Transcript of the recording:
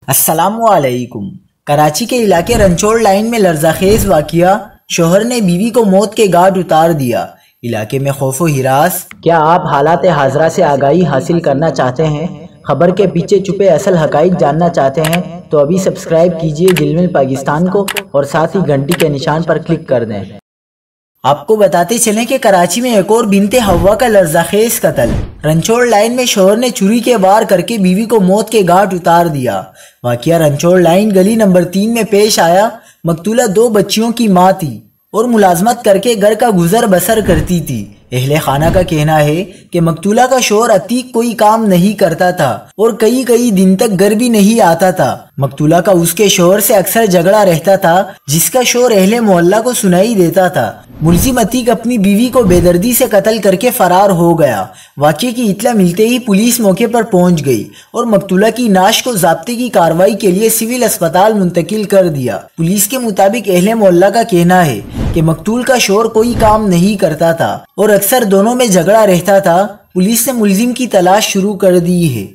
السلام علیکم۔ کراچی کے علاقے رنچوڑ لائن میں لرزہ خیز واقعہ، شوہر نے بیوی کو موت کے گھاٹ اتار دیا، علاقے میں خوف و ہراس۔ کیا آپ حالات حاضرہ سے آگاہی حاصل کرنا چاہتے ہیں؟ خبر کے پیچھے چھپے اصل حقائق جاننا چاہتے ہیں تو ابھی سبسکرائب کیجئے جلمل پاکستان کو اور ساتھ ہی گھنٹی کے نشان پر کلک کر دیں۔ آپ کو بتاتے چلیں کہ کراچی میں ایک اور بنت حوا کا لرزہ خیز قتل۔ رنچوڑ لائن میں شوہر نے چھری کے وار کر کے بیوی کو موت کے گھاٹ اتار دیا۔ واقعہ رنچوڑ لائن گلی نمبر 3 میں پیش آیا۔ مقتولہ 2 بچیوں کی ماں تھی اور ملازمت کر کے گھر کا گزر بسر کرتی تھی۔ اہل خانہ کا کہنا ہے کہ مقتولہ کا شوہر عتیق کوئی کام نہیں کرتا تھا اور کئی دن تک گھر بھی نہیں آتا تھا۔ مقتولہ کا اس کے شوہر سے اکثر جھگڑا رہتا تھا، جس کا شور اہل محلہ کو سنائی دیتا تھا۔ ملزم عتیق اپنی بیوی کو بے دردی سے قتل کر کے فرار ہو گیا۔ واقعے کی اطلاع ملتے ہی پولیس موقع پر پہنچ گئی اور مقتولہ کی نعش کو ضابطے کی کارروائی کے لیے سول اسپتال منتقل کر دیا۔ پولیس کے مطابق اہل محلہ کا کہنا ہے کہ مقتول کا شوہر کوئی کام نہیں کرتا تھا اور اکثر دونوں میں جھگڑا رہتا تھا۔ پولیس نے ملزم کی تلاش شروع کر دی ہے۔